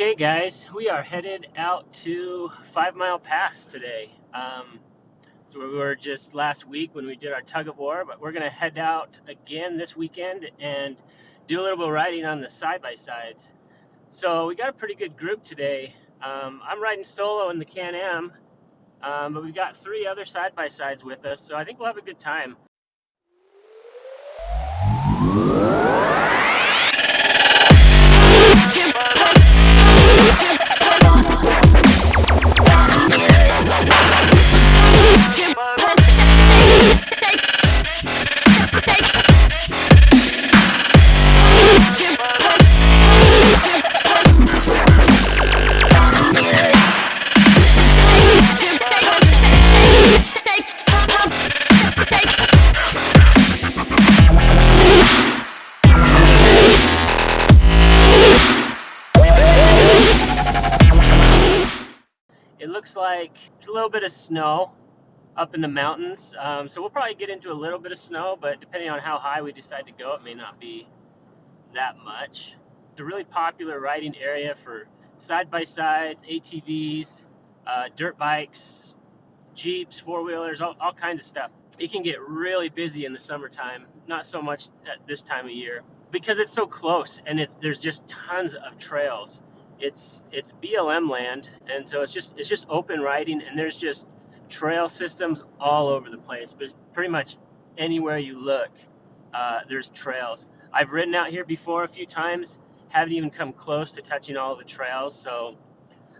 Okay, guys, we are headed out to 5 Mile Pass today. So we were just last week when we did our tug of war, but we're going to head out again this weekend and do a little bit of riding on the side-by-sides. So we got a pretty good group today. I'm riding solo in the Can Am, but we've got 3 other side-by-sides with us, so I think we'll have a good time. It looks like a little bit of snow up in the mountains, so we'll probably get into a little bit of snow, but depending on how high we decide to go, it may not be that much. It's a really popular riding area for side-by-sides, ATVs, dirt bikes, Jeeps, four-wheelers, all kinds of stuff. It can get really busy in the summertime, not so much at this time of year, because it's so close and there's just tons of trails. It's BLM land, and so it's just open riding, and there's just trail systems all over the place. But pretty much anywhere you look, there's trails. I've ridden out here before a few times, haven't even come close to touching all the trails, so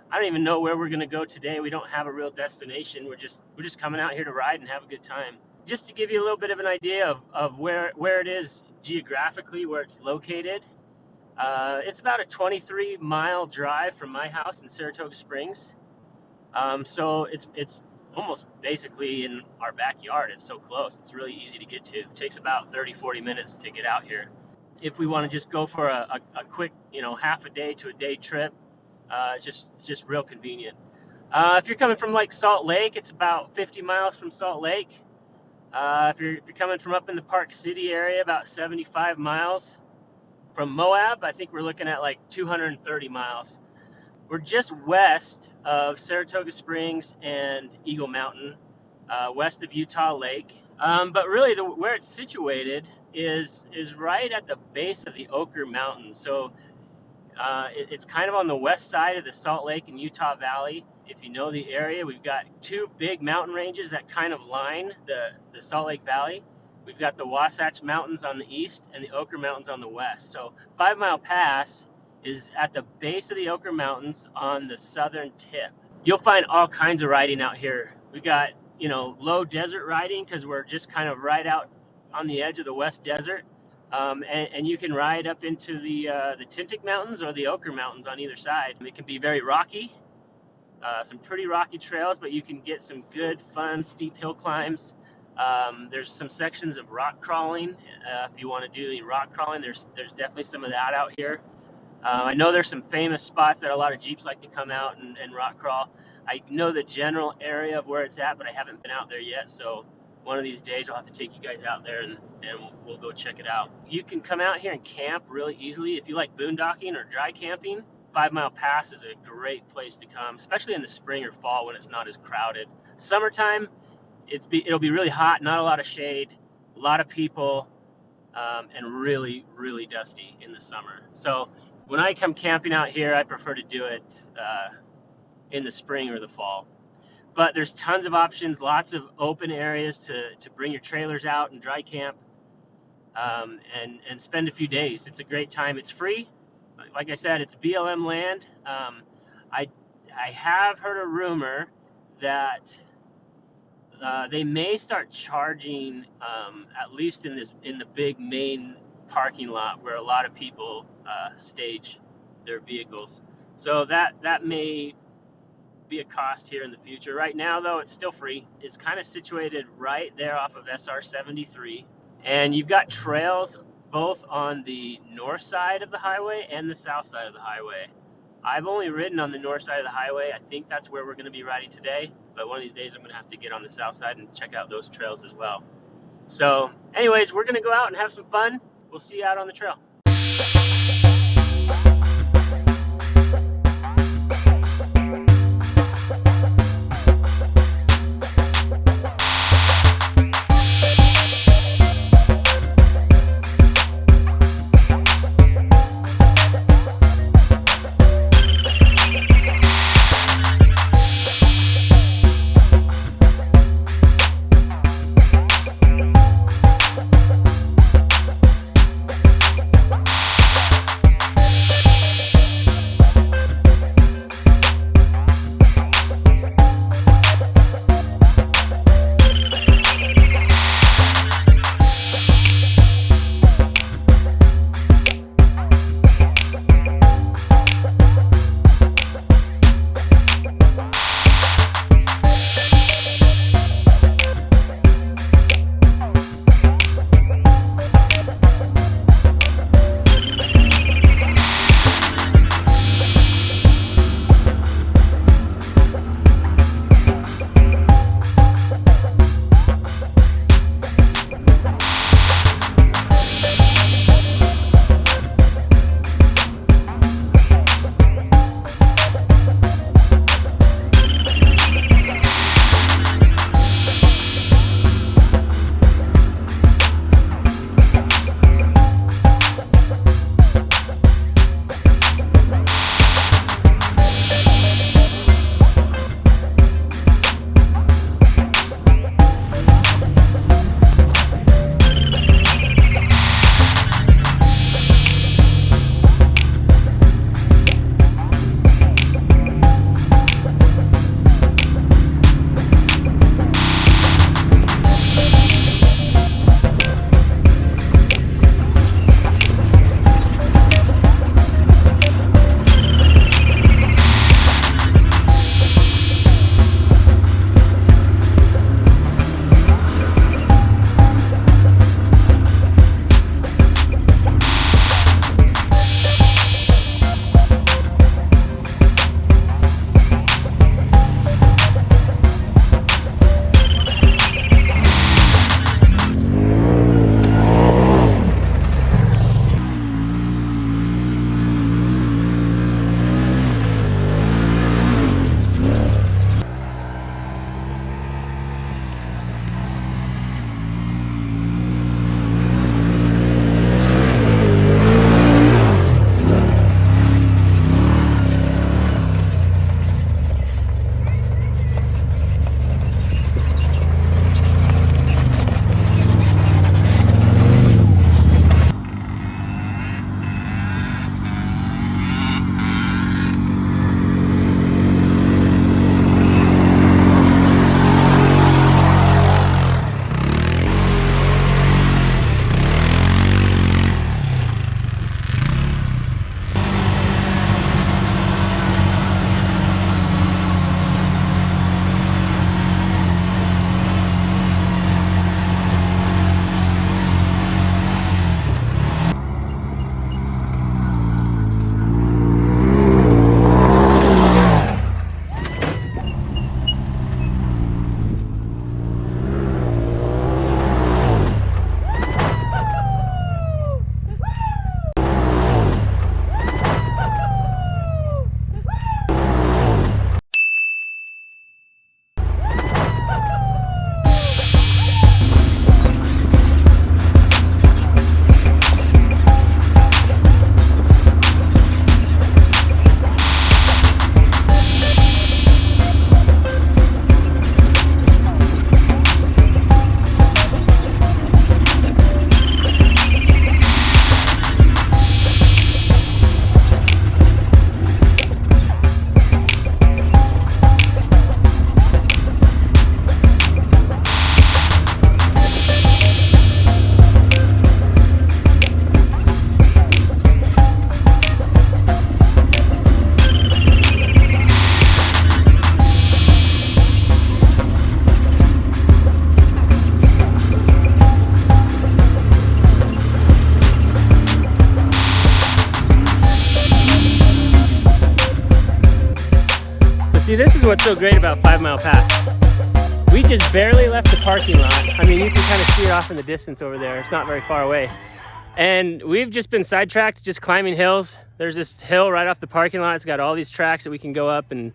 I don't even know where we're going to go today. We don't have a real destination. We're just coming out here to ride and have a good time. Just to give you a little bit of an idea of where it is geographically, where it's located. It's about a 23-mile drive from my house in Saratoga Springs. So it's almost basically in our backyard. It's so close. It's really easy to get to. It takes about 30-40 minutes to get out here. If we want to just go for a quick, half a day to a day trip, it's just real convenient. If you're coming from like Salt Lake, it's about 50 miles from Salt Lake. If you're coming from up in the Park City area, about 75 miles. From Moab, I think we're looking at like 230 miles. We're just west of Saratoga Springs and Eagle Mountain, west of Utah Lake. But really, where it's situated is right at the base of the Ochre Mountains. So it's kind of on the west side of the Salt Lake and Utah Valley. If you know the area, we've got 2 big mountain ranges that kind of line the Salt Lake Valley. We've got the Wasatch Mountains on the east and the Ochre Mountains on the west. So 5 Mile Pass is at the base of the Ochre Mountains on the southern tip. You'll find all kinds of riding out here. We got, low desert riding because we're just kind of right out on the edge of the West Desert. And you can ride up into the Tintic Mountains or the Ochre Mountains on either side. It can be very rocky, some pretty rocky trails, but you can get some good, fun, steep hill climbs. There's some sections of rock crawling. If you want to do any rock crawling, there's definitely some of that out here. I know there's some famous spots that a lot of Jeeps like to come out and rock crawl. I know the general area of where it's at, but I haven't been out there yet. So one of these days I'll have to take you guys out there and we'll go check it out. You can come out here and camp really easily. If you like boondocking or dry camping, 5 Mile Pass is a great place to come, especially in the spring or fall when it's not as crowded. Summertime, it'll be really hot, not a lot of shade, a lot of people, and really, really dusty in the summer. So when I come camping out here, I prefer to do it in the spring or the fall. But there's tons of options, lots of open areas to bring your trailers out and dry camp and spend a few days. It's a great time. It's free. Like I said, it's BLM land. I have heard a rumor that they may start charging, at least in the big main parking lot where a lot of people stage their vehicles. So that may be a cost here in the future. Right now, though, it's still free. It's kind of situated right there off of SR 73, and you've got trails both on the north side of the highway and the south side of the highway. I've only ridden on the north side of the highway. I think that's where we're going to be riding today, but one of these days I'm going to have to get on the south side and check out those trails as well. So anyways, we're going to go out and have some fun. We'll see you out on the trail. what's so great about 5 Mile Pass. We just barely left the parking lot. I mean, you can kind of see it off in the distance over there. It's not very far away. And we've just been sidetracked, just climbing hills. There's this hill right off the parking lot. It's got all these tracks that we can go up and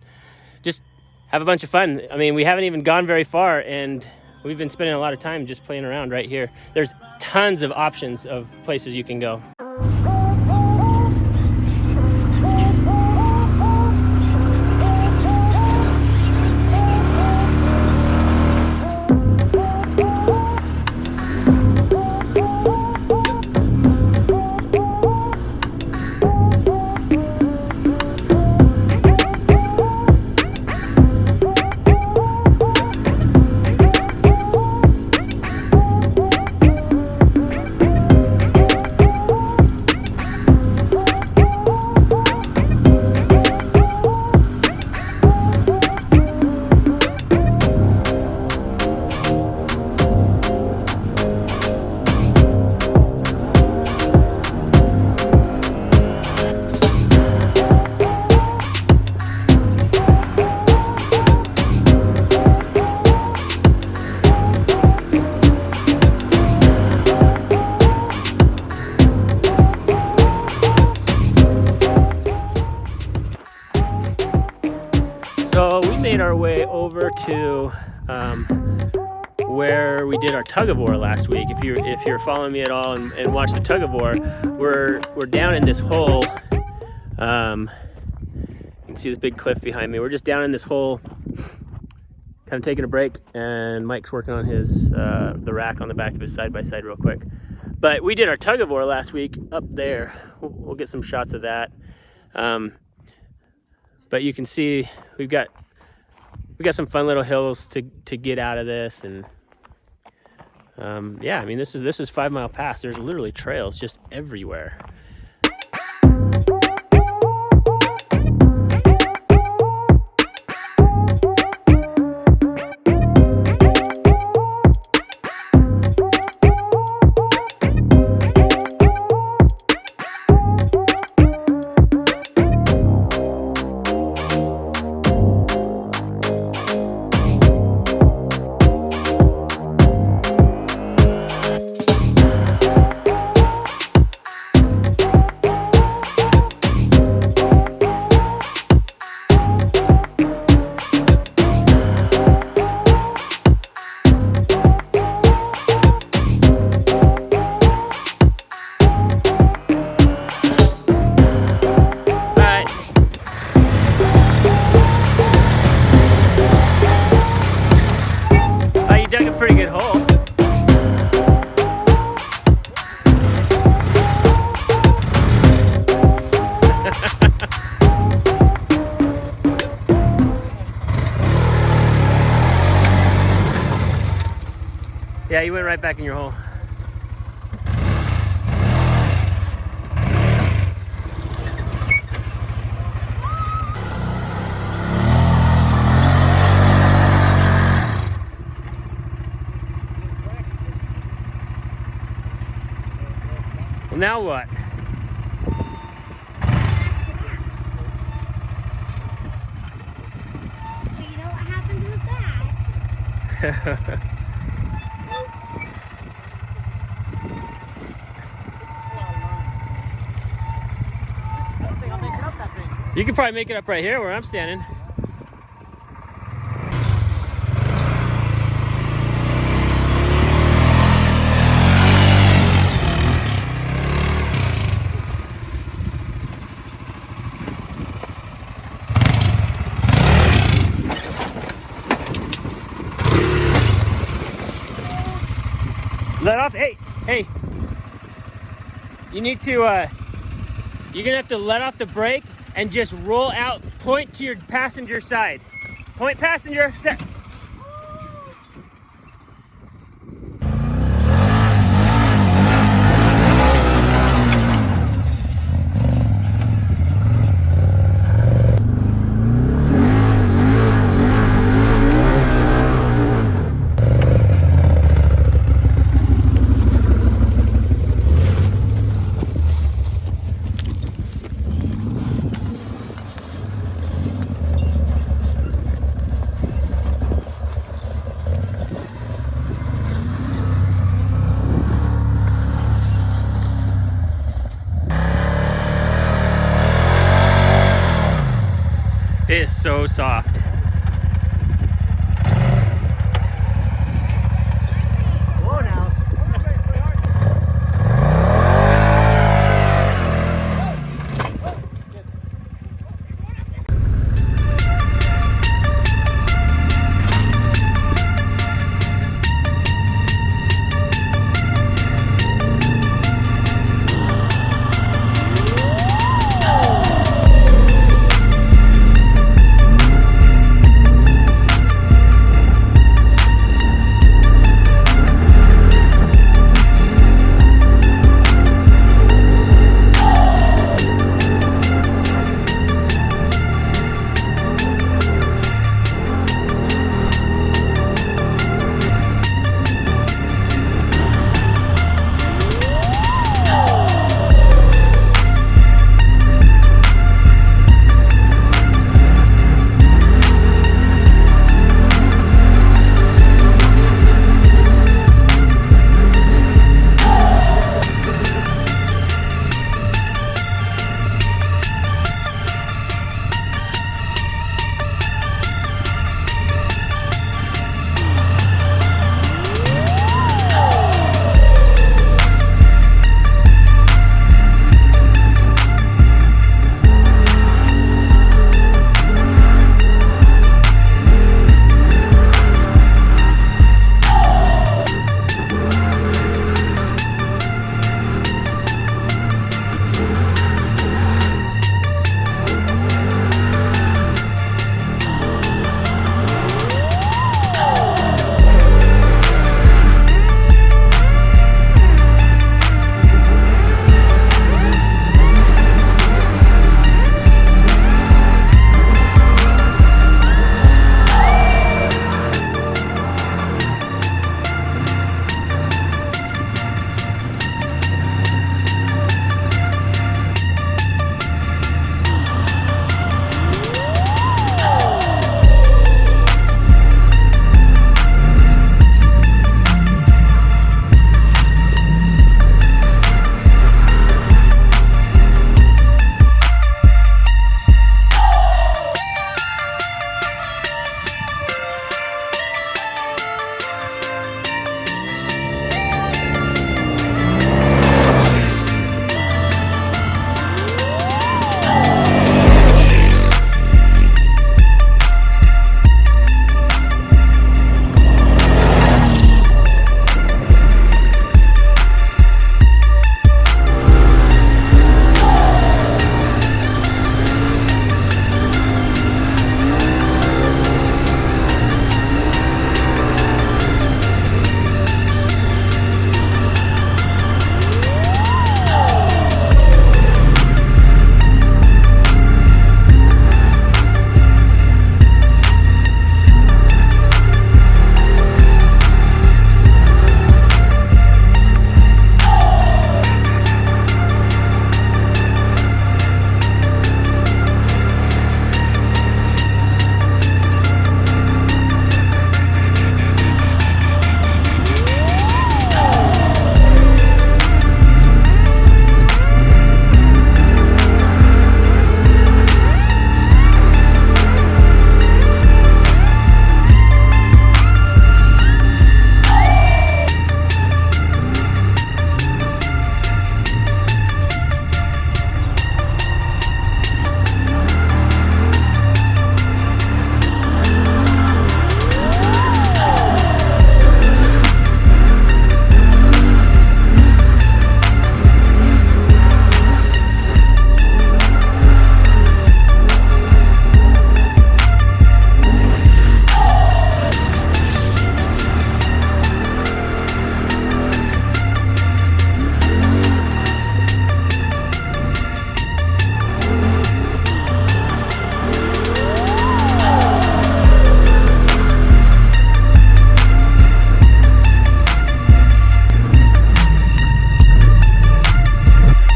just have a bunch of fun. I mean, we haven't even gone very far, and we've been spending a lot of time just playing around right here. There's tons of options of places you can go. So we made our way over to where we did our tug of war last week. If you're following me at all and watch the tug of war, we're down in this hole. You can see this big cliff behind me. We're just down in this hole, kind of taking a break, and Mike's working on his the rack on the back of his side-by-side real quick. But we did our tug of war last week up there. We'll get some shots of that. But you can see we got some fun little hills to get out of this, and yeah, I mean this is 5 Mile Pass. There's literally trails just everywhere. Dug a pretty good hole. Yeah, you went right back in your hole. Well, now what? So you know what happens with that? You could probably make it up right here where I'm standing. Let off. Hey, you need to you're gonna have to let off the brake and just roll out, point to your passenger side. Point passenger, set. so soft. Whoa now.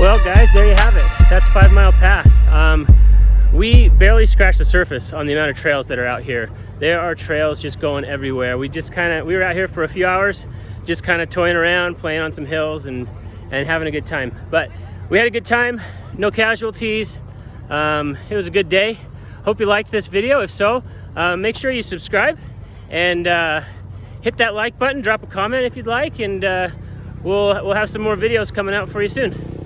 Well guys, there you have it. That's 5 Mile Pass. We barely scratched the surface on the amount of trails that are out here. There are trails just going everywhere. We were out here for a few hours, just kind of toying around, playing on some hills and having a good time. But we had a good time, no casualties. It was a good day. hope you liked this video. If so, make sure you subscribe and hit that like button, drop a comment if you'd like, and we'll have some more videos coming out for you soon.